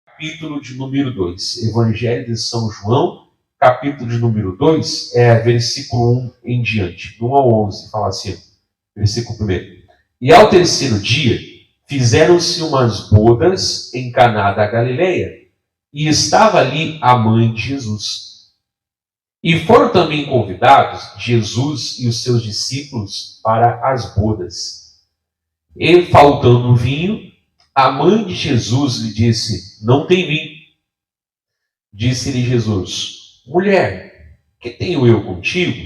Capítulo de número 2, Evangelho de São João, capítulo de número 2, versículo 1 em diante, do 1 ao 11, fala assim, versículo 1. E ao terceiro dia, fizeram-se umas bodas em Caná da Galileia, e estava ali a mãe de Jesus. E foram também convidados Jesus e os seus discípulos para as bodas. E faltando vinho, a mãe de Jesus lhe disse, não tem vinho. Disse-lhe Jesus, mulher, que tenho eu contigo?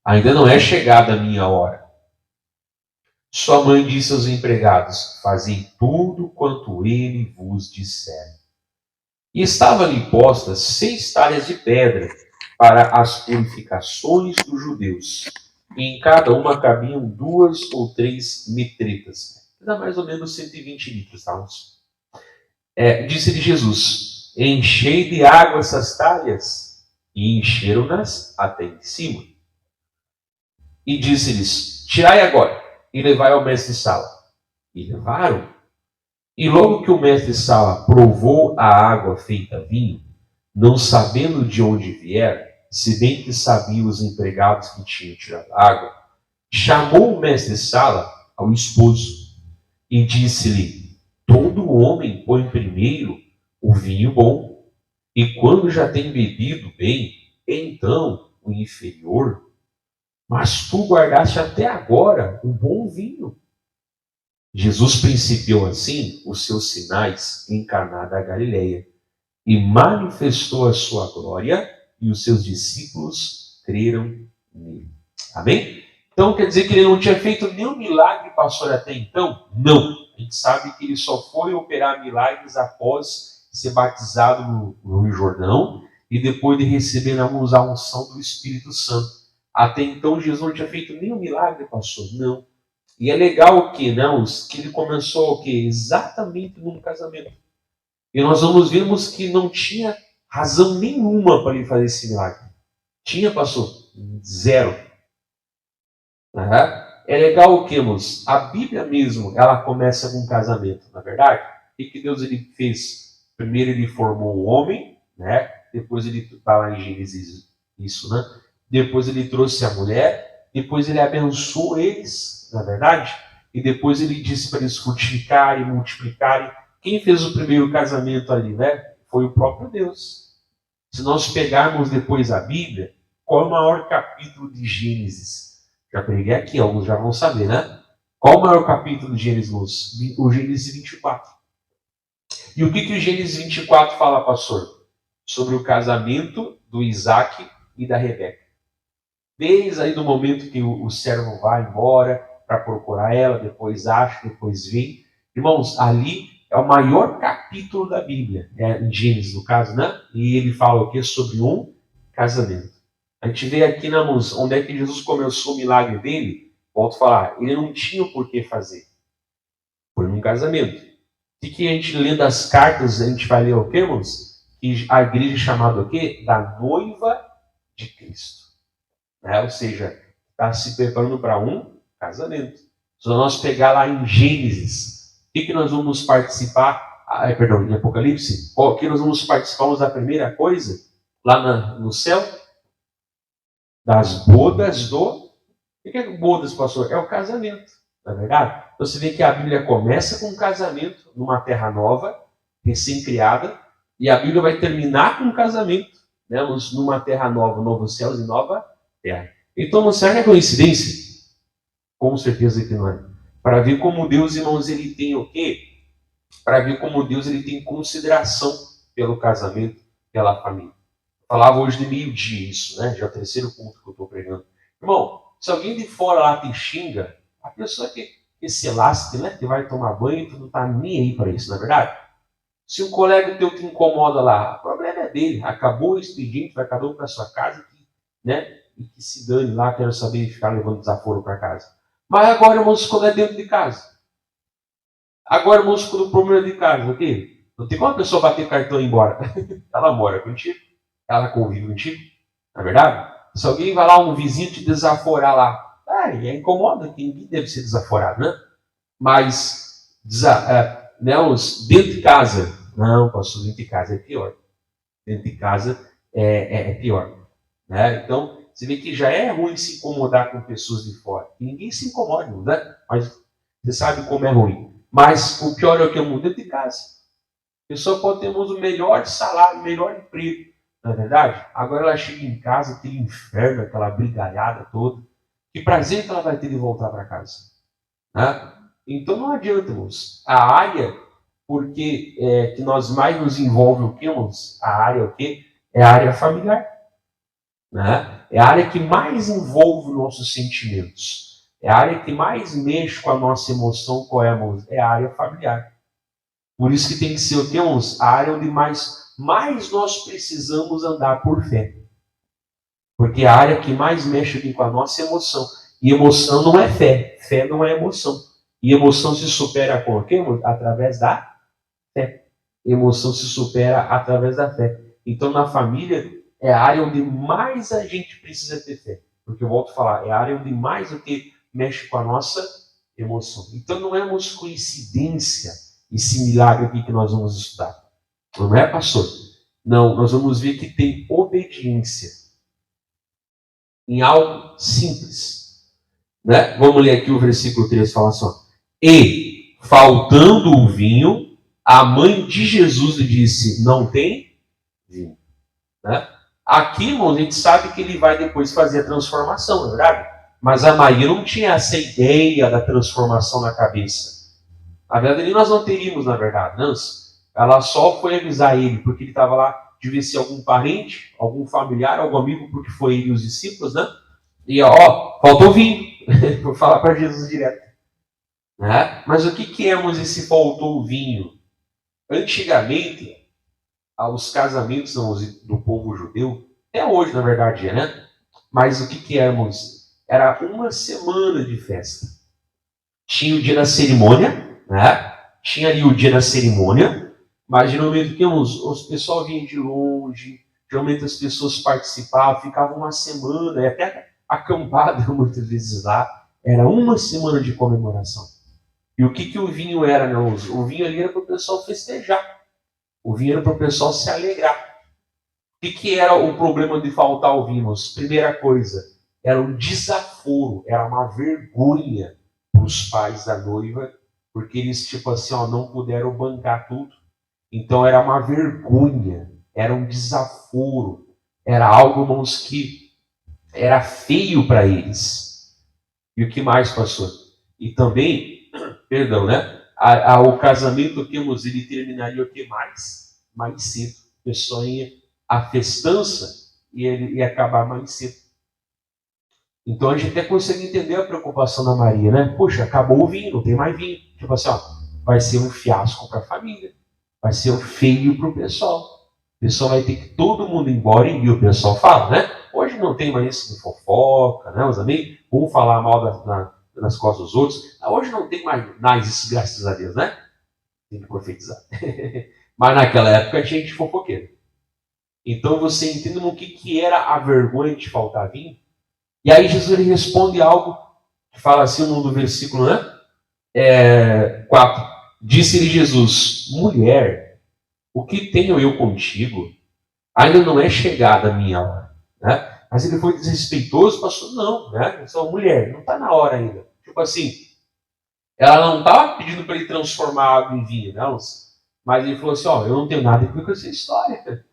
Ainda não é chegada a minha hora. Sua mãe disse aos empregados, fazei tudo quanto ele vos disser. E estava ali postas 6 talhas de pedra para as purificações dos judeus. E em cada uma cabiam 2 ou 3 metretas. Dá mais ou menos 120 litros, tá? Disse-lhe Jesus, enchei de água essas talhas. E encheram-nas até em cima. E disse-lhes, tirai agora e levai ao mestre-sala. E levaram. E logo que o mestre-sala provou a água feita vinho, não sabendo de onde viera, se bem que sabiam os empregados que tinham tirado a água, chamou o mestre-sala ao esposo e disse-lhe, todo homem põe primeiro o vinho bom, e quando já tem bebido bem, então o inferior. Mas tu guardaste até agora o bom vinho. Jesus principiou assim os seus sinais em Caná da Galileia e manifestou a sua glória e os seus discípulos creram nele. Amém? Então quer dizer que ele não tinha feito nenhum milagre, pastor, até então? Não. A gente sabe que ele só foi operar milagres após ser batizado no Rio Jordão e depois de receber a unção do Espírito Santo. Até então Jesus não tinha feito nenhum milagre, pastor? Não. E é legal que, não, que ele começou o quê? Exatamente num casamento. E nós vamos vermos que não tinha razão nenhuma para ele fazer esse milagre. Tinha, pastor? Zero. É legal o que, moço? A Bíblia mesmo, ela começa com um casamento, na verdade. O que Deus ele fez? Primeiro ele formou o homem, né? Depois ele está lá em Gênesis, isso, né? Depois ele trouxe a mulher, depois ele abençoou eles, na verdade, e depois ele disse para eles frutificarem, multiplicarem. Quem fez o primeiro casamento ali, né? Foi o próprio Deus. Se nós pegarmos depois a Bíblia, qual é o maior capítulo de Gênesis? Já preguei aqui, alguns já vão saber, né? Qual o maior capítulo de Gênesis? O Gênesis 24. E o que o Gênesis 24 fala, pastor? Sobre o casamento do Isaac e da Rebeca. Desde aí do momento que o servo vai embora para procurar ela, depois acha, depois vem. Irmãos, ali é o maior capítulo da Bíblia, em Gênesis, no caso, né? E ele fala o quê? Sobre um casamento. A gente vê aqui, onde é que Jesus começou o milagre dele. Volto a falar, ele não tinha o porquê fazer. Foi num casamento. E que a gente lendo as cartas, a gente vai ler o quê, irmãos? Que a igreja é chamada o quê? Da noiva de Cristo. Ou seja, está se preparando para um casamento. Se nós pegar lá em Gênesis, o que nós vamos participar? Em Apocalipse? O que nós vamos participar da primeira coisa? Lá no céu? Das bodas do... O que é bodas, pastor? É o casamento, não é verdade? Então você vê que a Bíblia começa com um casamento numa terra nova, recém-criada, e a Bíblia vai terminar com um casamento, né, numa terra nova, novos céus e nova terra. Então, será que é coincidência? Com certeza que não é. Para ver como Deus, irmãos, ele tem o quê? Para ver como Deus ele tem consideração pelo casamento, pela família. Falava hoje de meio-dia isso, né? Já é o terceiro ponto que eu estou pregando. Irmão, se alguém de fora lá te xinga, a pessoa que se lasca, né? Que vai tomar banho, tu não está nem aí para isso, não é verdade? Se um colega teu te incomoda lá, o problema é dele. Acabou o expediente, vai cada um para sua casa, né? E que se dane lá, quero saber de ficar levando desaforo para casa. Mas agora, irmãos, quando é dentro de casa. Agora, irmãos, quando o problema é de casa, o quê? Não tem como a pessoa bater cartão e ir embora. Ela mora contigo. Ela convive contigo, não é verdade? Se alguém vai lá, um vizinho te desaforar lá, incomoda, que ninguém deve ser desaforado, né? Mas dentro de casa, não, pastor, dentro de casa é pior. Dentro de casa é pior. Né? Então, você vê que já é ruim se incomodar com pessoas de fora. Ninguém se incomoda, né? Mas você sabe como é ruim. Mas o pior é o que eu mudo dentro de casa. A pessoa pode ter o melhor salário, o melhor emprego, não é verdade? Agora ela chega em casa, aquele inferno, aquela brigalhada toda. Que prazer que ela vai ter de voltar para casa. Né? Então não adianta, irmãos. A área, porque que nós mais nos envolve o que, irmãos? A área o quê? É a área familiar. Né? É a área que mais envolve nossos sentimentos. É a área que mais mexe com a nossa emoção. Qual é, irmãos? É a área familiar. Por isso que tem que ser o que, irmãos? A área onde mais nós precisamos andar por fé. Porque é a área que mais mexe aqui com a nossa emoção. E emoção não é fé. Fé não é emoção. E emoção se supera com o quê? Através da fé. Emoção se supera através da fé. Então, na família, é a área onde mais a gente precisa ter fé. Porque eu volto a falar, é a área onde mais o que mexe com a nossa emoção. Então, não é uma coincidência esse milagre aqui que nós vamos estudar. Não é, pastor? Não, nós vamos ver que tem obediência em algo simples. Né? Vamos ler aqui o versículo 3, fala assim, ó. E, faltando o vinho, a mãe de Jesus lhe disse, não tem vinho. Né? Aqui, irmão, a gente sabe que ele vai depois fazer a transformação, não é verdade? Mas a Maria não tinha essa ideia da transformação na cabeça. Na verdade, nós não teríamos, na verdade. Não. Ela só foi avisar ele, porque ele estava lá, devia ser algum parente, algum familiar, algum amigo, porque foi ele e os discípulos, né? E ó, faltou vinho. Vou falar para Jesus direto. Né? Mas o que é, irmãos, esse faltou vinho? Antigamente, aos casamentos do povo judeu, até hoje, na verdade, né? Mas o que é, irmãos? Era uma semana de festa. Tinha o dia da cerimônia, né? Tinha ali o dia da cerimônia, mas geralmente que os pessoal vinham de longe, geralmente as pessoas participavam, ficavam uma semana, até acampado muitas vezes lá. Era uma semana de comemoração. E o que o vinho era, não? O vinho ali era para o pessoal festejar. O vinho era para o pessoal se alegrar. O que era o problema de faltar o vinho? Primeira coisa, era um desaforo, era uma vergonha para os pais da noiva, porque eles, tipo assim, ó, não puderam bancar tudo. Então era uma vergonha, era um desaforo, era algo, irmãos, que era feio para eles. E o que mais, pastor? E também, perdão, né? O casamento, ele terminaria o que mais? Mais cedo. A pessoa ia a festança e ele ia acabar mais cedo. Então a gente até consegue entender a preocupação da Maria, né? Poxa, acabou o vinho, não tem mais vinho. Tipo assim, ó, vai ser um fiasco para a família, vai ser um feio para o pessoal. O pessoal vai ter que todo mundo ir embora e o pessoal fala, né? Hoje não tem mais isso de fofoca, né, os amigos? Um falar mal nas costas dos outros. Hoje não tem mais isso, graças a Deus, né? Tem que profetizar. Mas naquela época tinha gente fofoqueira. Então você entende o que era a vergonha de faltar vinho? E aí Jesus ele responde algo que fala assim no versículo, né? 4. Disse-lhe Jesus, mulher, o que tenho eu contigo? Ainda não é chegada a minha hora. Né? Mas ele foi desrespeitoso, pastor, não, né? Eu sou mulher, não está na hora ainda. Tipo assim, ela não estava pedindo para ele transformar água em vinho, não. Mas ele falou assim, ó, eu não tenho nada a ver com essa história.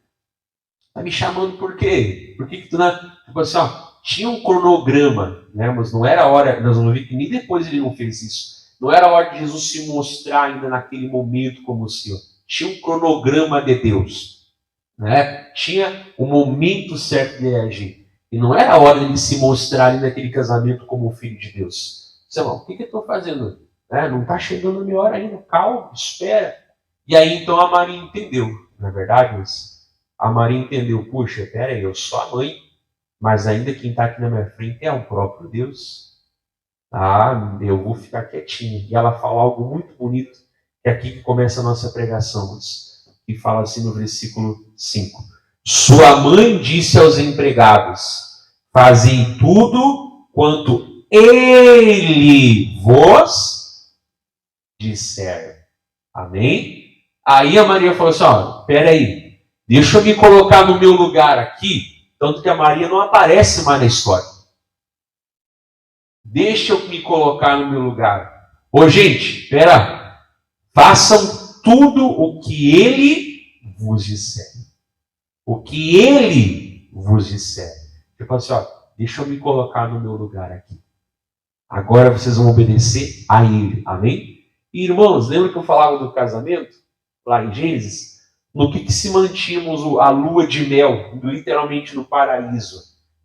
Tá me chamando por quê? Por que tu não... Tipo assim, ó, tinha um cronograma, né? Mas não era a hora, nós vamos ver que nem depois ele não fez isso. Não era a hora de Jesus se mostrar ainda naquele momento como o Senhor. Tinha um cronograma de Deus. Né? Tinha o momento certo de agir. E não era a hora de ele se mostrar ali naquele casamento como o Filho de Deus. Sei lá, o que eu estou fazendo? Não está chegando a minha hora ainda. Calma, espera. E aí então a Maria entendeu. Não é verdade, mas... A Maria entendeu, puxa, peraí, eu sou a mãe, mas ainda quem está aqui na minha frente é o próprio Deus. Ah, eu vou ficar quietinha. E ela fala algo muito bonito, que é aqui que começa a nossa pregação, que fala assim no versículo 5. Sua mãe disse aos empregados, fazei tudo quanto ele vos disser. Amém? Aí a Maria falou assim, ó, peraí, deixa eu me colocar no meu lugar aqui, tanto que a Maria não aparece mais na história. Deixa eu me colocar no meu lugar. Ô gente, pera, façam tudo o que ele vos disser. O que ele vos disser. Tipo assim, ó, deixa eu me colocar no meu lugar aqui. Agora vocês vão obedecer a ele. Amém? E, irmãos, lembra que eu falava do casamento? Lá em Gênesis? No que se mantínhamos a lua de mel, literalmente no paraíso.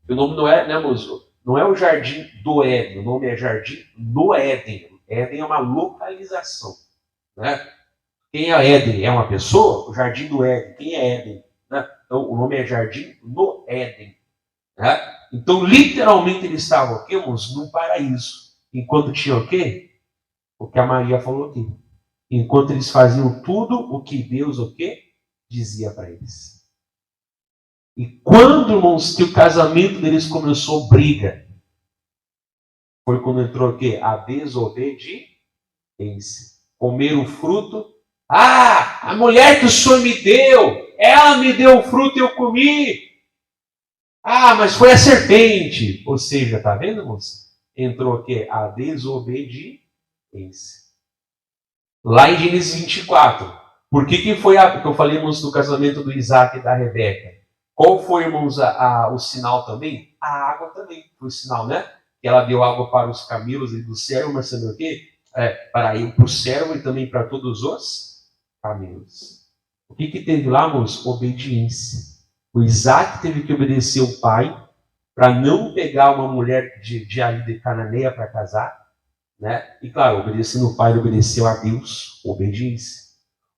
O nome não é, né, moço? Não é o jardim do Éden, o nome é jardim do Éden. Éden é uma localização. Né? Quem é Éden? É uma pessoa? O jardim do Éden. Quem é Éden? Né? Então, o nome é jardim do Éden. Né? Então, literalmente, eles estavam aqui, moço, no paraíso. Enquanto tinha o quê? O que a Maria falou aqui. Enquanto eles faziam tudo o que Deus o quê? Dizia para eles. E quando, irmãos, que o casamento deles começou briga, foi quando entrou o quê? A desobediência. Comer o fruto. Ah, a mulher que o Senhor me deu, ela me deu o fruto e eu comi. Ah, mas foi a serpente. Ou seja, tá vendo, irmãos? Entrou o quê? A desobediência. Lá em Gênesis 24. Por que foi porque eu falei, irmãos, do casamento do Isaac e da Rebeca? Qual foi, irmãos, o sinal também? A água também foi o sinal, né? Que ela deu água para os camelos e do servo, mas sabe o quê? Para o servo e também para todos os camelos. O que teve lá, irmãos? Obediência. O Isaac teve que obedecer o pai para não pegar uma mulher de cananeia para casar. Né? E claro, obedecendo o pai, ele obedeceu a Deus, obediência.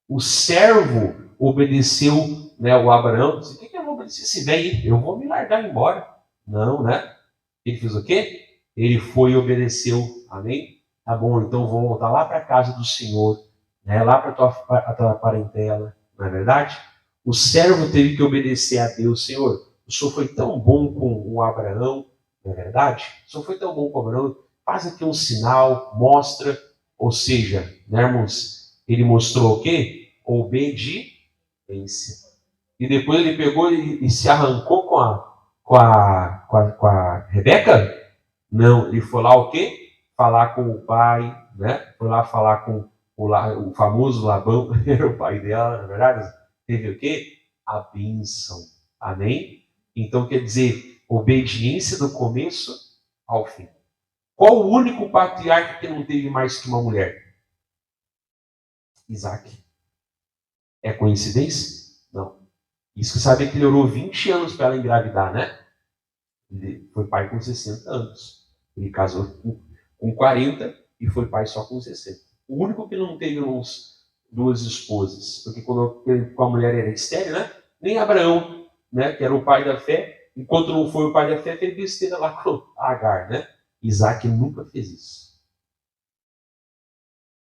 O servo obedeceu, né, o Abraão, disse, o que eu vou obedecer esse velho? Eu vou me largar embora. Não, né? Ele fez o quê? Ele foi e obedeceu, amém? Tá bom, então vou voltar lá para a casa do Senhor, né, lá para a tua parentela, não é verdade? O servo teve que obedecer a Deus, Senhor, o Senhor foi tão bom com o Abraão, não é verdade? O Senhor foi tão bom com o Abraão, faz aqui um sinal, mostra, ou seja, né, irmãos, ele mostrou o quê? Obediência. E depois ele pegou e se arrancou com a Rebeca? Não, ele foi lá o quê? Falar com o pai, né? Foi lá falar com o famoso Labão, era o pai dela, na verdade. Teve o quê? A bênção. Amém? Então quer dizer, obediência do começo ao fim. Qual o único patriarca que não teve mais que uma mulher? Isaac. É coincidência? Não. Isso que sabe que ele orou 20 anos para ela engravidar, né? Ele foi pai com 60 anos. Ele casou com 40 e foi pai só com 60. O único que não teve duas esposas, porque quando a mulher era estéril, né? Nem Abraão, né? Que era o pai da fé, enquanto não foi o pai da fé, fez besteira lá com Agar, né? Isaac nunca fez isso.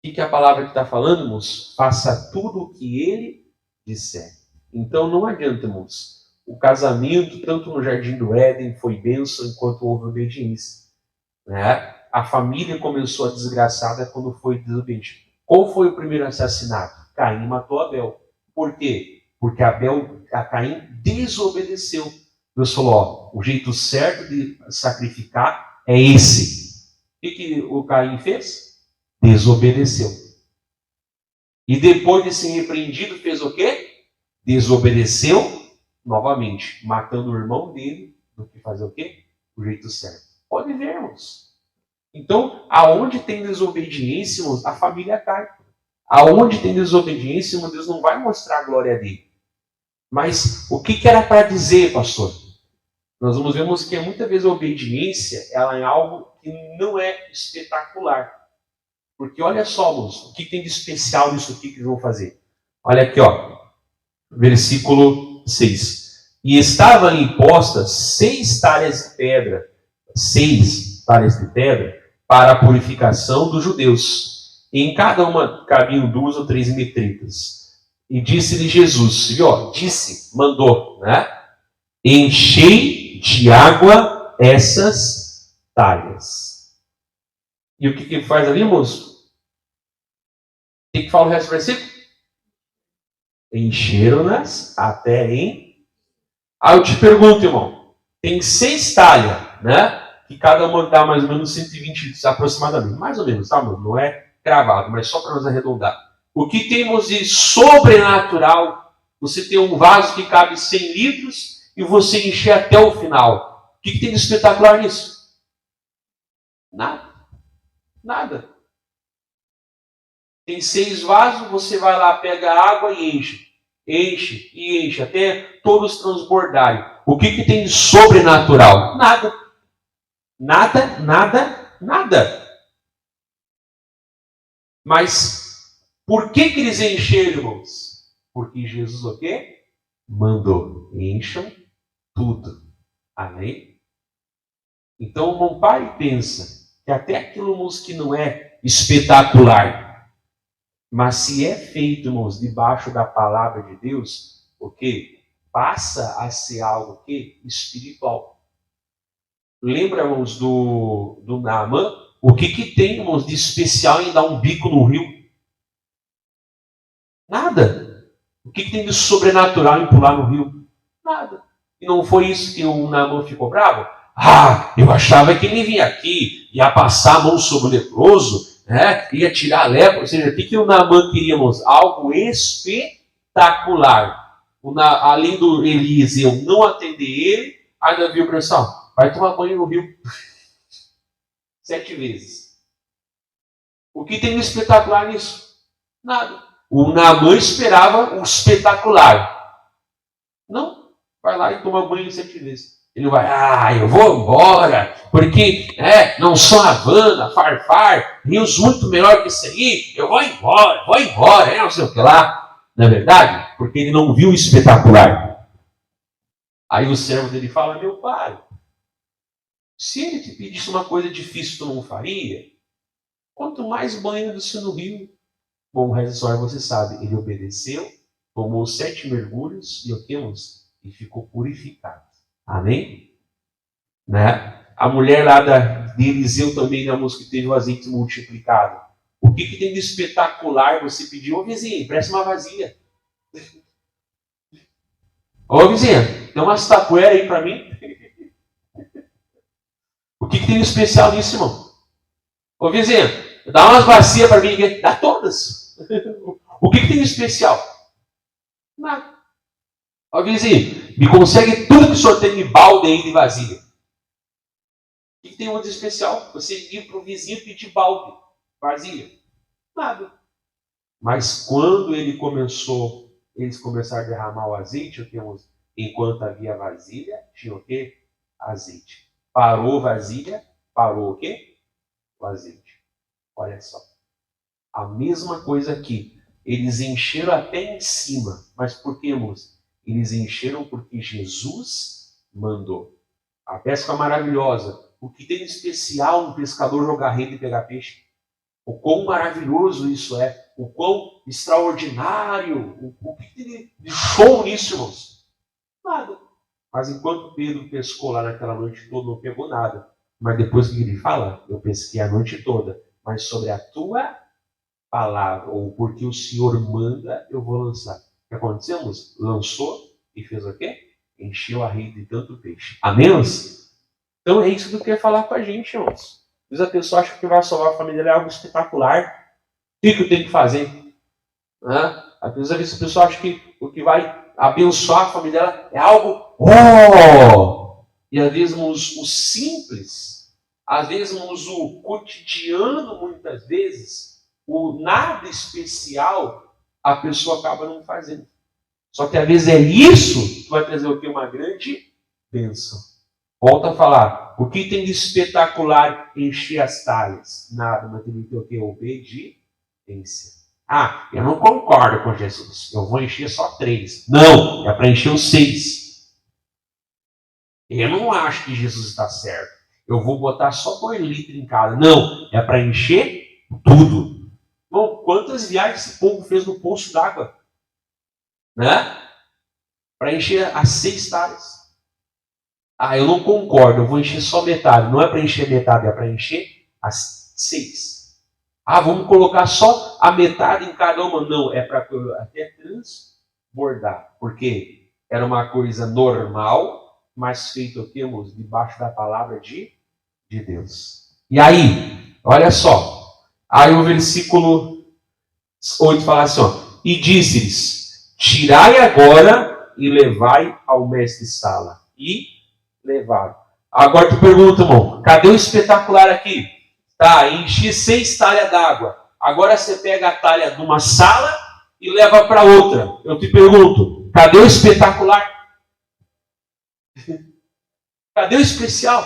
O que a palavra que está falando, irmãos? Faça tudo o que ele disser. Então não adianta, irmãos. O casamento, tanto no Jardim do Éden, foi bênção enquanto houve obediência. Né? A família começou a desgraçada quando foi desobediente. Qual foi o primeiro assassinato? Caim matou Abel. Por quê? Porque a Caim desobedeceu. Deus falou, ó, o jeito certo de sacrificar é esse. O que o Caim fez? Desobedeceu. E depois de ser repreendido, fez o quê? Desobedeceu novamente, matando o irmão dele, do que fazer o quê? O jeito certo. Pode ver, irmãos. Então, aonde tem desobediência, irmãos, a família cai. Aonde tem desobediência, irmão, Deus não vai mostrar a glória dele. Mas o que era para dizer, pastor? Nós vamos ver que muitas vezes a obediência ela é algo que não é espetacular. Porque olha só, irmãos, o que tem de especial nisso aqui que eles vão fazer? Olha aqui, ó, versículo 6. E estavam ali postas 6 talhas de pedra, 6 talhas de pedra, para a purificação dos judeus. E em cada uma cabiam 2 ou 3 metritas. E disse-lhe Jesus, viu? Disse, mandou, né? Enchei de água essas talhas. E o que faz ali, moço? que fala o resto do versículo? Encheram-nas até em... Aí eu te pergunto, irmão, tem 6 talhas, né? Que cada uma dá mais ou menos 120 litros aproximadamente. Mais ou menos, tá, mano? Não é cravado, mas só para nós arredondar. O que temos de sobrenatural? Você tem um vaso que cabe 100 litros e você encher até o final. O que tem de espetacular nisso? Nada. Nada. Tem 6 vasos, você vai lá, pega a água e enche. Enche e enche, até todos transbordarem. O que tem de sobrenatural? Nada. Nada, nada, nada. Mas por que eles encheram, irmãos? Porque Jesus o quê? Mandou. Encham tudo. Amém? Então não pare e pensa que até aquilo, irmãos, que não é espetacular, mas se é feito, irmãos, debaixo da palavra de Deus, o quê? Passa a ser algo o quê? Espiritual. Lembra, irmãos, do Naamã? O que tem, irmãos, de especial em dar um bico no rio? Nada. O que tem de sobrenatural em pular no rio? Nada. E não foi isso que o Naamã ficou bravo? Ah, eu achava que ele vinha aqui, ia passar a mão sobre o leproso, né? Ia tirar a lepra. Ou seja, o que o Naamã queria, irmãos? Algo espetacular. Além do Eliseu não atender ele, ainda viu pressão. Vai tomar banho no rio 7 vezes. O que tem de espetacular nisso? Nada. O Naamã esperava o espetacular. Não. Vai lá e toma banho 7 vezes. Ele vai, eu vou embora, porque não sou Havana, Farfar, rios muito melhor que isso aí, eu vou embora, não sei o que lá. Não é verdade? Porque ele não viu o espetacular. Aí o servo dele fala, meu pai, se ele te pedisse uma coisa difícil, tu não faria? Quanto mais banho do no rio. Bom, o resto da história você sabe. Ele obedeceu, tomou 7 mergulhos e o que, irmãos? E ficou purificado. Amém? Né? A mulher lá de Eliseu também, na música, que teve o azeite multiplicado. O que tem de espetacular você pediu? Ô vizinho, presta uma vasilha. Ô vizinha, tem umas tapoeiras aí para mim. O que tem de especial nisso, irmão? Ô vizinho, dá umas bacias para mim. Dá todas. O que tem de especial? Nada. Ó vizinho, me consegue tudo que o senhor tem de balde aí de vasilha. O que tem de especial? Você ir para o vizinho pedir balde, vasilha. Nada. Mas quando eles começaram a derramar o azeite, enquanto havia vasilha, tinha o quê? Azeite. Parou vasilha, parou o quê? O azeite. Olha só. A mesma coisa aqui. Eles encheram até em cima. Mas por que, moço? Eles encheram porque Jesus mandou. A pesca maravilhosa. O que tem de especial um pescador jogar rede e pegar peixe? O quão maravilhoso isso é. O quão extraordinário. O que tem de show nisso, irmãos? Nada. Mas enquanto Pedro pescou lá naquela noite toda, não pegou nada. Mas depois que ele fala, eu pesquei a noite toda. Mas sobre a tua palavra, ou porque o Senhor manda, eu vou lançar. O que aconteceu, irmãos? Lançou e fez o quê? Encheu a rede de tanto peixe. Amém? Então é isso que eu quero falar com a gente, irmãos. Às vezes a pessoa acha que vai salvar a família é algo espetacular. O que eu tenho que fazer? Às vezes a pessoa acha que o que vai abençoar a família dela é algo E às vezes o simples, às vezes o cotidiano, muitas vezes, o nada especial, a pessoa acaba não fazendo. Só que às vezes é isso que vai trazer o que? Uma grande bênção. Volta a falar. O que tem de espetacular encher as talhas? Nada, mas tem que ter o que? Obediência. Eu não concordo com Jesus. Eu vou encher só 3. Não, é para encher os 6. Eu não acho que Jesus está certo. Eu vou botar só 2 litros em casa. Não, é para encher tudo. Bom, quantas viagens esse povo fez no poço d'água? Né? Para encher as 6 talhas. Eu não concordo, eu vou encher só metade. Não é para encher metade, é para encher as 6. Ah, vamos colocar só a metade em cada uma. Não, é para até transbordar. Porque era uma coisa normal, mas feito o que, moço? Debaixo da palavra de Deus. E aí, olha só. Aí o versículo 8 fala assim, ó. E disse-lhes, tirai agora e levai ao mestre-sala. E levaram. Agora tu pergunta, irmão, cadê o espetacular aqui? Tá, enchi 6 talhas d'água. Agora você pega a talha de uma sala e leva para outra. Eu te pergunto, cadê o espetacular? Cadê o especial?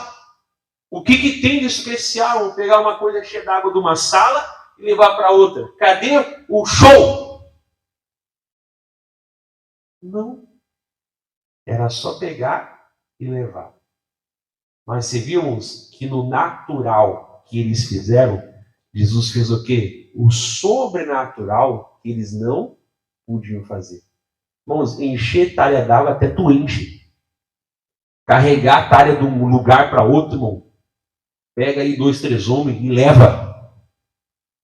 O que tem de especial? Vou pegar uma coisa cheia d'água de uma sala e levar para outra. Cadê o show? Não. Era só pegar e levar. Mas você vimos que no natural que eles fizeram, Jesus fez o quê? O sobrenatural que eles não podiam fazer. Irmãos, encher talha d'água até tu enche. Carregar a talha de um lugar para outro, irmão. Pega aí 2, 3 homens e leva.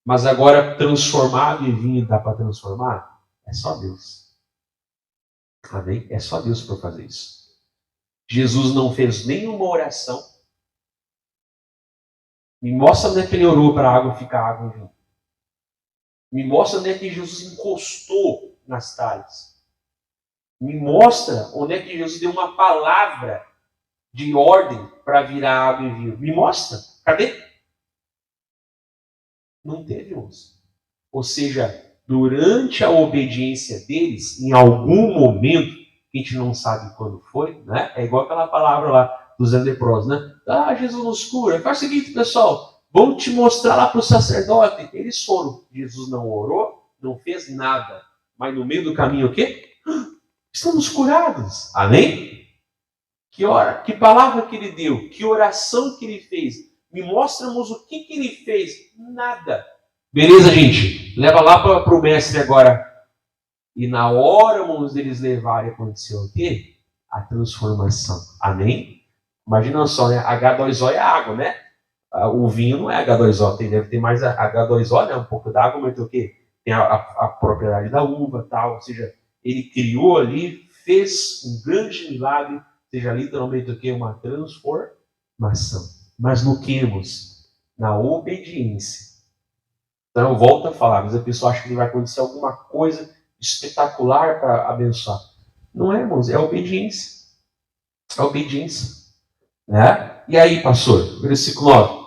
Mas agora, transformado em vinho, dá para transformar? É só Deus. Amém? É só Deus para fazer isso. Jesus não fez nenhuma oração. Me mostra onde é que ele orou para a água ficar água em vinho. Me mostra onde é que Jesus encostou nas talhas. Me mostra onde é que Jesus deu uma palavra de ordem para virar água em vinho. Me mostra. Cadê? Não teve, irmãos. Ou seja, durante a obediência deles, em algum momento, que a gente não sabe quando foi, né? É igual aquela palavra lá dos leprosos, né? Ah, Jesus nos cura. Faz o seguinte, pessoal, vamos te mostrar lá para o sacerdote. Eles foram. Jesus não orou, não fez nada. Mas no meio do caminho, o quê? Estamos curados. Amém? Que palavra que ele deu? Que oração que ele fez? Me mostra-nos o que ele fez. Nada. Beleza, gente? Leva lá para o mestre agora. E na hora, irmãos, deles levarem, aconteceu o quê? A transformação. Amém? Imagina só, né? H2O é água, né? O vinho não é H2O. Deve ter mais H2O, né? Um pouco d'água, mas tem o quê? Tem a propriedade da uva, tal. Ou seja, ele criou ali, fez um grande milagre, seja literalmente o quê? Uma transformação. Mas no que, irmãos? Na obediência. Então eu volto a falar, mas a pessoa acha que vai acontecer alguma coisa espetacular para abençoar. Não é, irmãos, é a obediência. É a obediência. Né? E aí, pastor, versículo 9.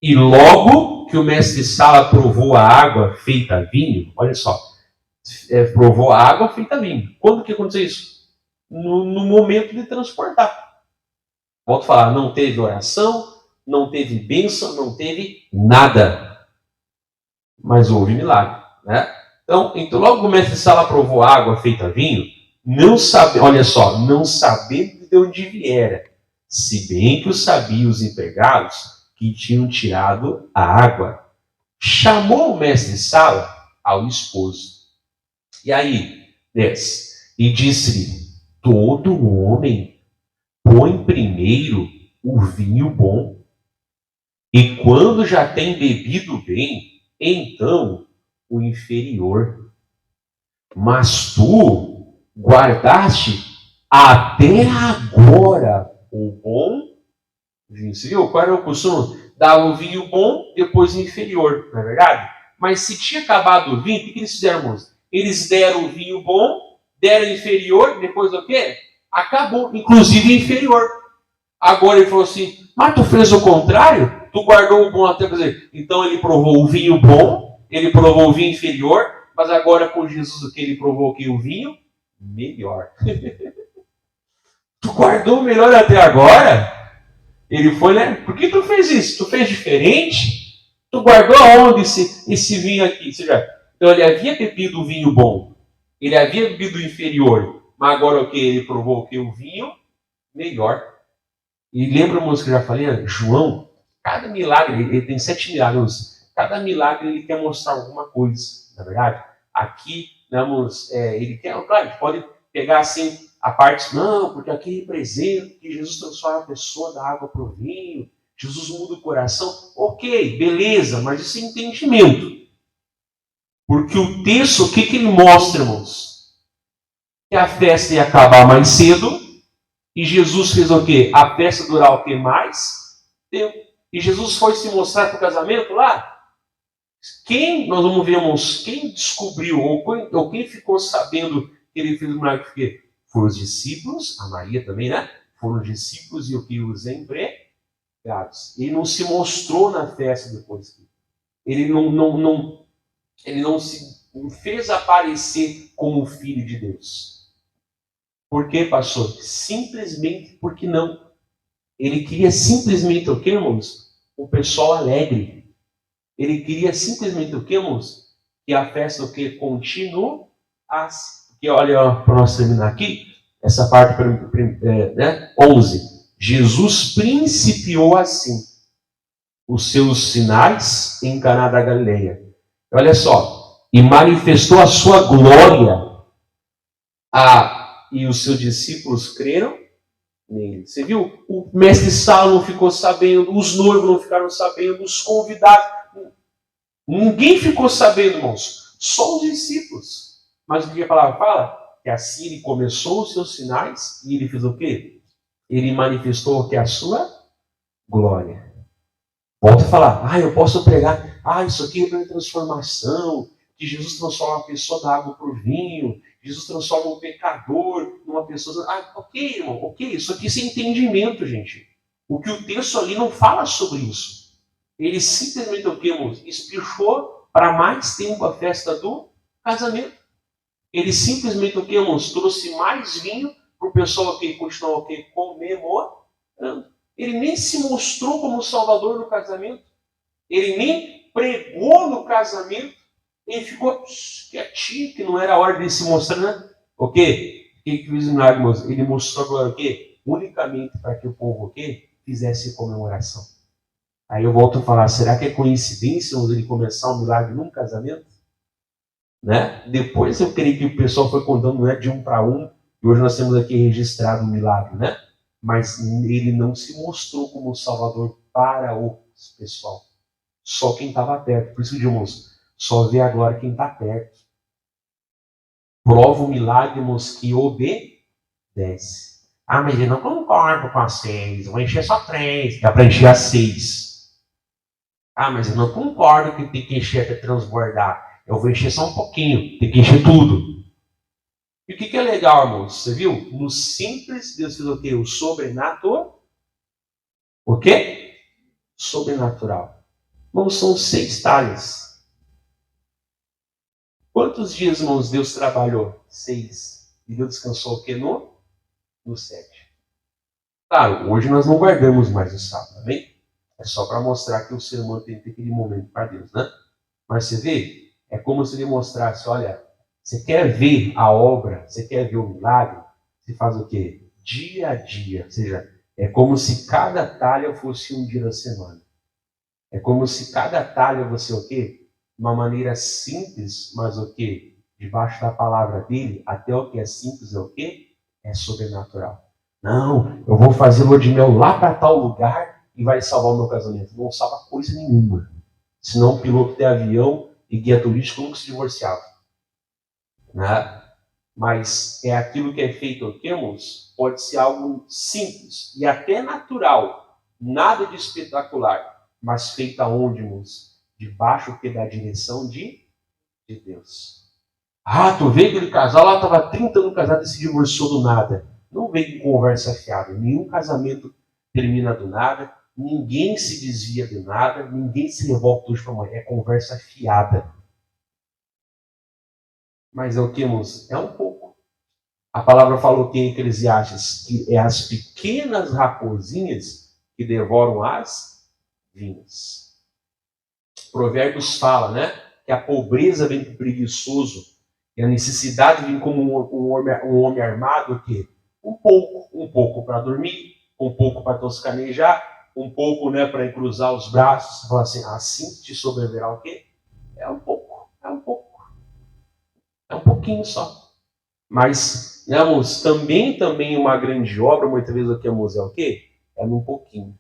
E logo que o mestre-sala provou a água feita vinho, olha só, provou a água feita vinho. Quando que aconteceu isso? No momento de transportar. Volto a falar, não teve oração, não teve bênção, não teve nada. Mas houve milagre, né? Então logo que o mestre-sala provou a água feita vinho, olha só, não sabendo de onde viera, se bem que os sabiam os empregados que tinham tirado a água. Chamou o mestre-sala ao esposo. E aí, 10. E disse-lhe, todo homem põe primeiro o vinho bom, e quando já tem bebido bem, então o inferior. Mas tu guardaste até agora o bom vinho. Você viu? Qual era o costume? Dava o vinho bom, depois o inferior, não é verdade? Mas se tinha acabado o vinho, o que eles fizeram, moço? Eles deram o vinho bom, deram o inferior, depois o quê? Acabou, inclusive o inferior. Agora ele falou assim, mas tu fez o contrário? Tu guardou o bom até dizer. Então ele provou o vinho bom, ele provou o vinho inferior, mas agora com Jesus o que ele provou que o vinho melhor. Tu guardou o melhor até agora? Ele foi, né? Por que tu fez isso? Tu fez diferente? Tu guardou aonde esse vinho aqui? Seja, então ele havia bebido o vinho bom, ele havia bebido o inferior, mas agora o que? Ele provou que o vinho melhor. E lembra, moço, que eu já falei, né? João, cada milagre, ele tem 7 milagres. Cada milagre ele quer mostrar alguma coisa, na verdade. Aqui, vamos, ele quer, claro, a gente pode pegar assim a parte, não, porque aqui representa que Jesus transforma a pessoa da água para o vinho. Jesus muda o coração. Ok, beleza, mas isso é entendimento. Porque o texto, o que ele mostra, irmãos? Que a festa ia acabar mais cedo. E Jesus fez o quê? A festa durar o quê? Mais tempo. E Jesus foi se mostrar para o casamento lá. Quem, nós vamos ver, irmãos, quem descobriu, ou quem ficou sabendo que ele fez o milagre, foram os discípulos, a Maria também, né? Foram os discípulos e o que os empregados. Ele não se mostrou na festa depois. Ele não se fez aparecer como filho de Deus. Por quê, pastor? Simplesmente porque não. Ele queria simplesmente o quê, irmãos? O pessoal alegre. Ele queria simplesmente o quê, irmãos? Que a festa o quê? Continuasse. Porque olha, para nós terminar aqui, essa parte, né? 11. Jesus principiou assim os seus sinais em Caná da Galileia. Olha só. E manifestou a sua glória. E os seus discípulos creram nele. Você viu? O mestre Saulo não ficou sabendo, os noivos não ficaram sabendo, os convidados. Ninguém ficou sabendo, irmãos. Só os discípulos. Mas o que a palavra fala? Que assim ele começou os seus sinais e ele fez o quê? Ele manifestou o que? A sua glória. Volta a falar. Eu posso pregar. Isso aqui é transformação. Que Jesus transforma uma pessoa da água para o vinho. Jesus transforma um pecador numa pessoa... ok, irmão. Ok. Isso aqui é entendimento, gente. O que o texto ali não fala sobre isso. Ele simplesmente o que, irmãos? Espichou para mais tempo a festa do casamento. Ele simplesmente o que, irmãos? Trouxe mais vinho para o pessoal que continuar o que? Comemorando. Ele nem se mostrou como Salvador no casamento. Ele nem pregou no casamento. Ele ficou quietinho, que não era a hora de se mostrar, né? O quê? O que fez o milagre, irmãos? Ele mostrou agora o quê? Unicamente para que o povo o quê? Fizesse comemoração. Aí eu volto a falar, será que é coincidência ele começar um milagre num casamento? Né? Depois eu creio que o pessoal foi contando, né, de um para um, e hoje nós temos aqui registrado um milagre, né? Mas ele não se mostrou como Salvador para o pessoal. Só quem estava perto. Por isso, irmãos, só vê a glória quem está perto. Prova o milagre, irmãos, que obedece. Mas eu não concordo com as 6, vou encher só 3. Dá para encher as 6. Mas eu não concordo que tem que encher até transbordar. Eu vou encher só um pouquinho, tem que encher tudo. E o que é legal, irmãos? Você viu? No simples, Deus fez o quê? O sobrenatural. O quê? Sobrenatural. Irmãos, são 6 talhas. Quantos dias, irmãos, Deus trabalhou? 6. E Deus descansou o quê? No 7. Claro, hoje nós não guardamos mais o sábado, amém? É só para mostrar que o ser humano tem que ter aquele momento para Deus, né? Mas você vê, é como se ele mostrasse, olha, você quer ver a obra, você quer ver o milagre, você faz o quê? Dia a dia. Ou seja, é como se cada talha fosse um dia da semana. É como se cada talha fosse o quê? Uma maneira simples, mas o quê? Debaixo da palavra dele, até o que é simples é o quê? É sobrenatural. Não, eu vou fazer lua de mel lá para tal lugar e vai salvar o meu casamento. Não salva coisa nenhuma. Senão um piloto de avião e guia turístico nunca se divorciava. Né? Mas é aquilo que é feito aqui, irmãos, pode ser algo simples e até natural. Nada de espetacular. Mas feito aonde, irmãos? Debaixo da direção de Deus. Tu vê aquele casal lá, estava 30 anos casado e se divorciou do nada. Não vem com conversa fiada. Nenhum casamento termina do nada. Ninguém se desvia de nada. Ninguém se revolta hoje para amanhã. É conversa fiada. Mas é o que, irmãos? É um pouco. A palavra falou que em Eclesiastes que é as pequenas raposinhas que devoram as vinhas. Provérbios fala, né? Que a pobreza vem com o preguiçoso. E a necessidade vem como um homem armado, o quê? Um pouco para dormir, um pouco para toscanejar, um pouco, né, para cruzar os braços. Você fala assim te sobreviverá o quê? É um pouco. É um pouquinho só. Mas, né, irmãos, também uma grande obra, muitas vezes o que, irmãos, é o quê? É num pouquinho.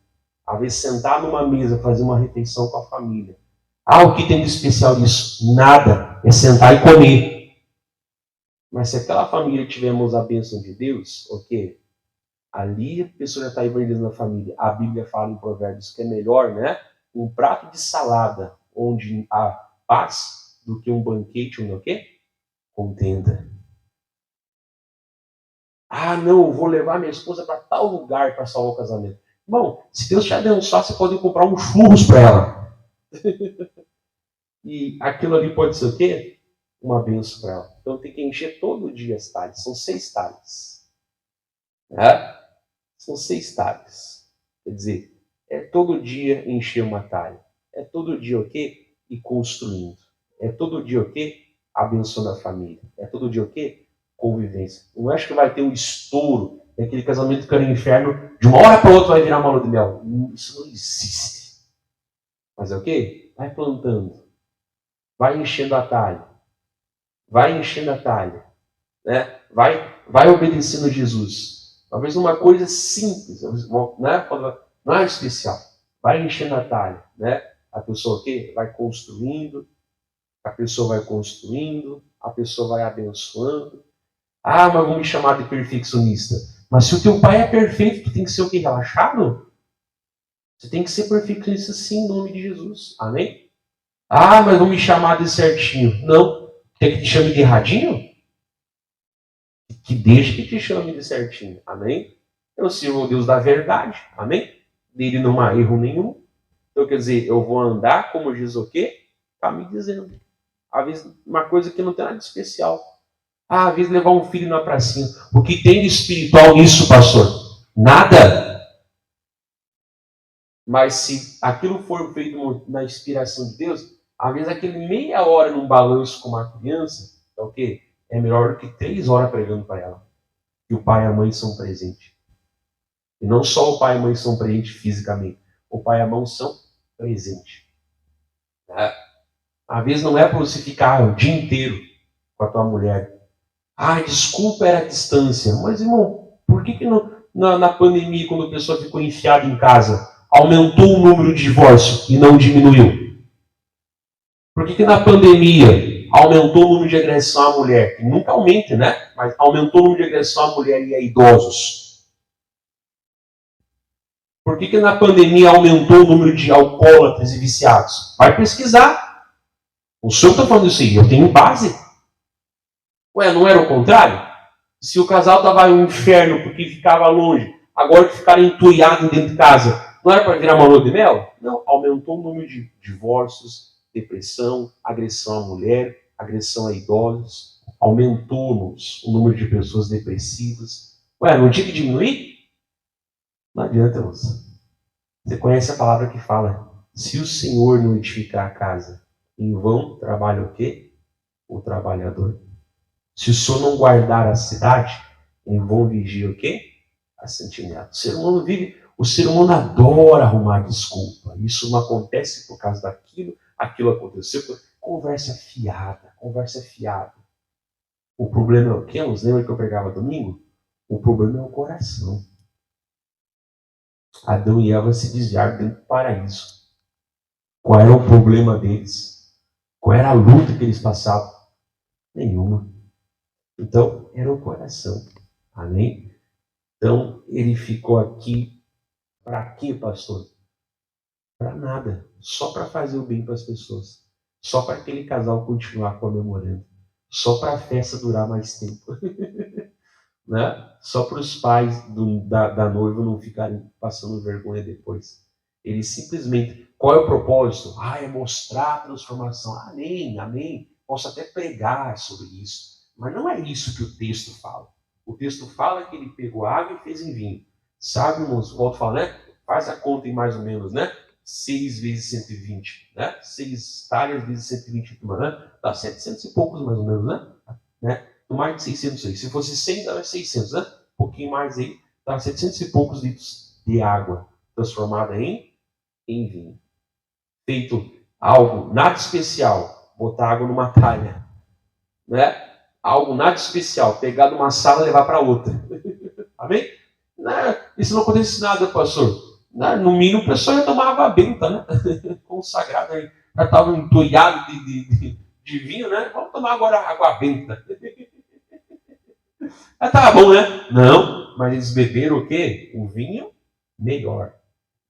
Às vezes sentar numa mesa, fazer uma refeição com a família. Ah, o que tem de especial nisso? Nada. É sentar e comer. Mas se aquela família tivermos a bênção de Deus, ok? Ali a pessoa já está evangelizando a família. A Bíblia fala em Provérbios que é melhor, né? Um prato de salada onde há paz do que um banquete onde o quê? Contenda. Ah, não, eu vou levar minha esposa para tal lugar para salvar o casamento. Bom, se Deus te abençoar, você pode comprar um churros para ela. E aquilo ali pode ser o quê? Uma benção para ela. Então tem que encher todo dia as talhas. São 6 talhas. Né? São 6 talhas. Quer dizer, é todo dia encher uma talha. É todo dia o quê? Ir construindo. É todo dia o quê? Abençoando a família. É todo dia o quê? Convivência. Não acho que vai ter um estouro, é aquele casamento que é no inferno, de uma hora para outra vai virar uma lua de mel. Isso não existe. Mas é o quê? Vai plantando. Vai enchendo a talha. Vai enchendo a talha. Né? Vai obedecendo a Jesus. Talvez uma coisa simples, né? Não é especial. Vai enchendo a talha. Né? A pessoa o quê? Vai construindo, a pessoa vai construindo, a pessoa vai abençoando. Ah, mas vão me chamar de perfeccionista. Mas se o teu pai é perfeito, tu tem que ser o quê? Relaxado? Você tem que ser perfeccionista sim, em nome de Jesus. Amém? Ah, mas vão me chamar de certinho. Não. Tem que te chamar de erradinho? Que deixe que te chame de certinho. Amém? Eu sirvo o Deus da verdade. Amém? Dele não há erro nenhum. Então, quer dizer, eu vou andar como diz o quê? Está me dizendo. Às vezes, uma coisa que não tem nada de especial. Ah, às vezes levar um filho na pracinha. O que tem de espiritual nisso, pastor? Nada. Mas se aquilo for feito na inspiração de Deus, às vezes aquele meia hora num balanço com uma criança, é o quê? É melhor do que 3 horas pregando para ela. E o pai e a mãe são presentes. E não só o pai e a mãe são presentes fisicamente. O pai e a mãe são presentes. Né? Às vezes não é para você ficar o dia inteiro com a tua mulher. Ah, desculpa, era a distância. Mas, irmão, por que não, na pandemia, quando a pessoa ficou enfiada em casa, aumentou o número de divórcio e não diminuiu? Por que na pandemia aumentou o número de agressão à mulher? Que nunca aumenta, né? Mas aumentou o número de agressão à mulher e a idosos. Por que na pandemia aumentou o número de alcoólatras e viciados? Vai pesquisar. O senhor está falando isso aí, eu tenho base. Ué, não era o contrário? Se o casal estava no inferno porque ficava longe, agora que ficaram entuiados dentro de casa, não era para virar uma lua de mel? Não, aumentou o número de divórcios, depressão, agressão à mulher, agressão a idosos, aumentou-nos o número de pessoas depressivas. Ué, não tinha que diminuir? Não adianta, moça. Você conhece a palavra que fala, se o Senhor não edificar a casa, em vão trabalha o quê? O trabalhador. Se o Senhor não guardar a cidade, em vão vigia o quê? A sentinela. O ser humano adora arrumar desculpa. Isso não acontece por causa daquilo, aquilo aconteceu. Conversa fiada, conversa fiada. O problema é o quê? Nos lembra que eu pregava domingo? O problema é o coração. Adão e Eva se desviaram dentro do paraíso. Qual era o problema deles? Qual era a luta que eles passavam? Nenhuma. Então, era o coração. Amém? Então, ele ficou aqui para quê, pastor? Para nada. Só para fazer o bem para as pessoas. Só para aquele casal continuar comemorando. Só para a festa durar mais tempo. Né? Só para os pais da noiva não ficarem passando vergonha depois. Ele simplesmente... Qual é o propósito? É mostrar a transformação. Amém, amém. Posso até pregar sobre isso. Mas não é isso que o texto fala. O texto fala que ele pegou água e fez em vinho. Sabe, irmãos? Volto a falar, né? Faz a conta em mais ou menos, né? 6 vezes 120, né? 6 talhas vezes 120, né? Dá 700 e poucos mais ou menos, né? Mais de 600 aí. Se fosse 100, dava 600, né? Um pouquinho mais aí. Dá 700 e poucos litros de água transformada em vinho. Feito algo nada especial. Botar água numa talha. Né? Algo nada especial. Pegar de uma sala e levar para outra. Amém? Não, isso não acontece nada, pastor. No mínimo, o pessoal ia tomar água benta, né? Consagrado aí. Já estava entoiado de vinho, né? Vamos tomar agora água benta. Tá bom, né? Não, mas eles beberam o quê? O vinho melhor.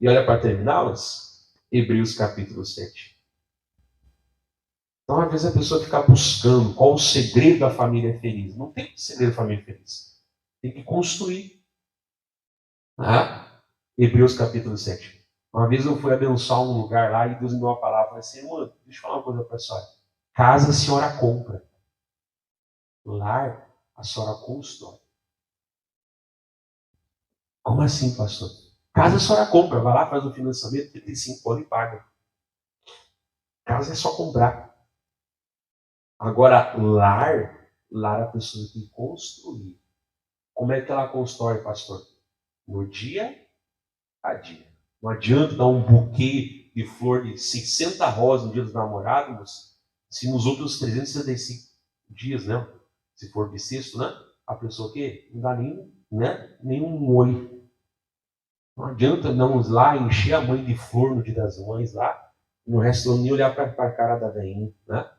E olha para terminá-las, Hebreus capítulo 7. Então, às vezes a pessoa fica buscando qual o segredo da família feliz. Não tem segredo da família feliz. Tem que construir. Hebreus capítulo 7. Uma vez eu fui abençoar um lugar lá e Deus me deu uma palavra. Eu falei assim, mano, deixa eu falar uma coisa para a senhora. Casa a senhora compra. Lar a senhora constrói. Como assim, pastor? Casa a senhora compra. Vai lá, faz o financiamento, 35 pode e paga. Casa é só comprar. Agora, lar a pessoa tem que construir. Como é que ela constrói, pastor? No dia a dia. Não adianta dar um buquê de flor de 60 rosas no dia dos namorados, se nos outros 365 dias, né? Se for bissexto, né? A pessoa o quê? Não dá nenhum oi. Não adianta não ir lá encher a mãe de flor no dia das mães lá, no resto nem olhar para a cara da veinha, né?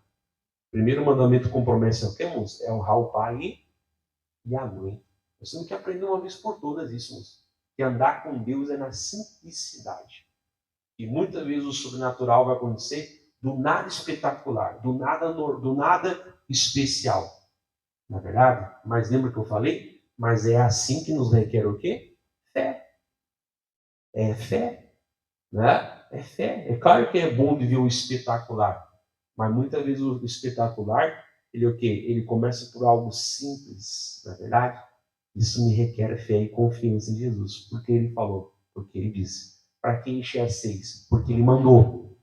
Primeiro mandamento com promessa é o que, moço? É honrar o pai e a mãe. Você tem que aprender uma vez por todas isso, moço. Que andar com Deus é na simplicidade. E muitas vezes o sobrenatural vai acontecer do nada espetacular, do nada especial. Na verdade, mas lembra que eu falei? Mas é assim que nos requer o quê? Fé. É fé. Né? É fé. É claro que é bom de ver o espetacular. Mas muitas vezes o espetacular, ele é o quê? Ele começa por algo simples, na verdade. Isso me requer fé e confiança em Jesus. Porque ele falou, porque ele disse. Para que encher as 6? Porque ele mandou.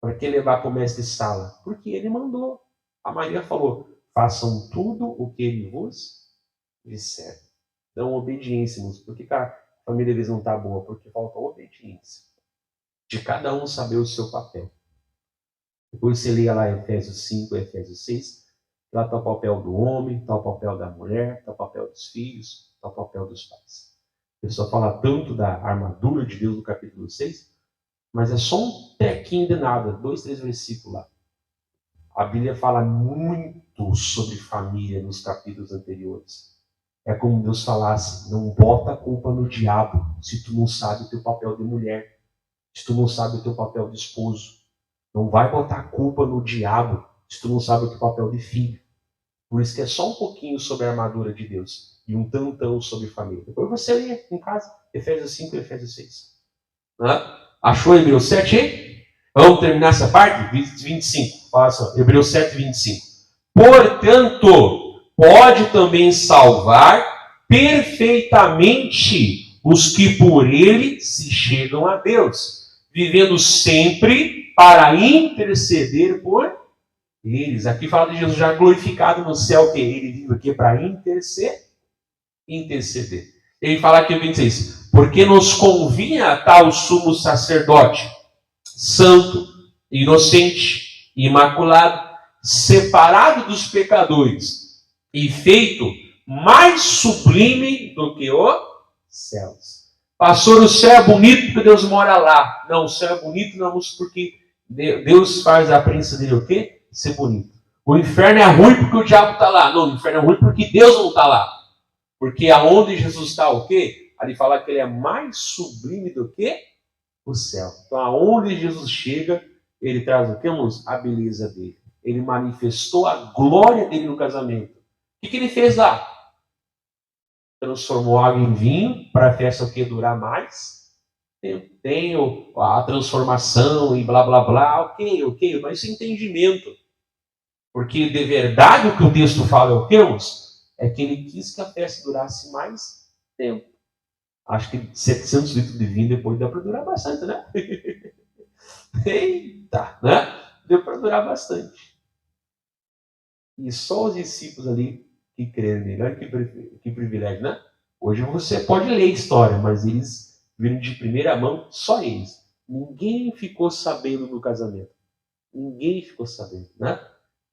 Para que levar para o mestre sala? Porque ele mandou. A Maria falou, façam tudo o que ele vos disser. Então, obediência, irmãos. Por que a família deles não está boa? Porque falta obediência. De cada um saber o seu papel. Depois você liga lá Efésios 5, Efésios 6. Lá está o papel do homem, está o papel da mulher, está o papel dos filhos, está o papel dos pais. A pessoa fala tanto da armadura de Deus no capítulo 6, mas é só um tequinho de nada, 2, 3 versículos lá. A Bíblia fala muito sobre família nos capítulos anteriores. É como Deus falasse, não bota a culpa no diabo se tu não sabe o teu papel de mulher, se tu não sabe o teu papel de esposo. Não vai botar a culpa no diabo se tu não sabe o teu papel de filho. Por isso que é só um pouquinho sobre a armadura de Deus e um tantão sobre família. Depois você lê em casa, Efésios 5 e Efésios 6. Achou Hebreus 7, hein? Vamos terminar essa parte? 25. Faça Hebreus 7, 25. Portanto, pode também salvar perfeitamente os que por ele se chegam a Deus, vivendo sempre para interceder por eles. Aqui fala de Jesus já glorificado no céu, que ele vive aqui para interceder. Ele fala aqui o 26. Porque nos convinha tal sumo sacerdote, santo, inocente, imaculado, separado dos pecadores e feito mais sublime do que os céus. Pastor, o céu é bonito porque Deus mora lá. Não, o céu é bonito não porque Deus faz a aparência dele o quê? Ser bonito. O inferno é ruim porque o diabo está lá. Não, o inferno é ruim porque Deus não está lá. Porque aonde Jesus está o quê? Ali fala que ele é mais sublime do que o céu. Então, aonde Jesus chega, ele traz o que, irmãos? A beleza dele. Ele manifestou a glória dele no casamento. O que ele fez lá? Transformou água em vinho para a festa o que durar mais. Tem a transformação e blá blá blá. Ok, mas isso é entendimento. Porque de verdade o que o texto fala é o que, irmãos? É que ele quis que a festa durasse mais tempo. Acho que 700 litros de vinho depois dá para durar bastante, né? Eita, né? Deu para durar bastante. E só os discípulos ali que creram nele. Olha que privilégio, né? Hoje você pode ler a história, mas eles viram de primeira mão, só eles. Ninguém ficou sabendo do casamento. Ninguém ficou sabendo, né?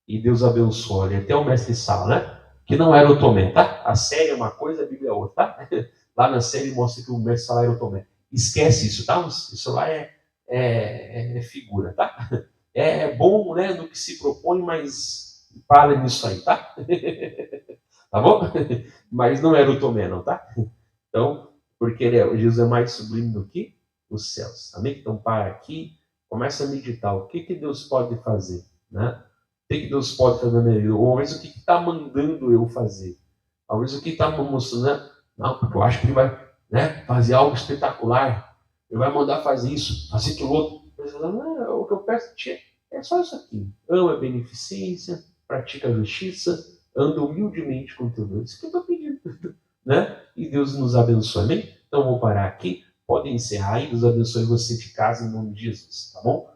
E Deus abençoou ali. Até o mestre Sala, né? Que não era o Tomé, tá? A série é uma coisa, a Bíblia é outra, tá? Lá na série mostra que o mestre Sala era o Tomé. Esquece isso, tá? Isso lá é figura, tá? É bom, né, no que se propõe, mas para nisso aí, tá? Tá bom? Mas não era o Tomé, não, tá? Então, porque Jesus é mais sublime do que os céus. Amém? Então, para aqui, começa a meditar. O que Deus pode fazer, né? O que Deus pode fazer na minha vida? Ou talvez o que está mandando eu fazer? Talvez o que está mostrando, né? Não, porque eu acho que ele vai, né, fazer algo espetacular. Ele vai mandar fazer isso, fazer aquilo outro. Não, o que eu peço a ti é só isso aqui. Ama a beneficência, pratica a justiça, anda humildemente com teu Deus. Isso que eu estou pedindo, né? E Deus nos abençoe, amém? Então vou parar aqui, pode encerrar e Deus abençoe você de casa em nome de Jesus, tá bom?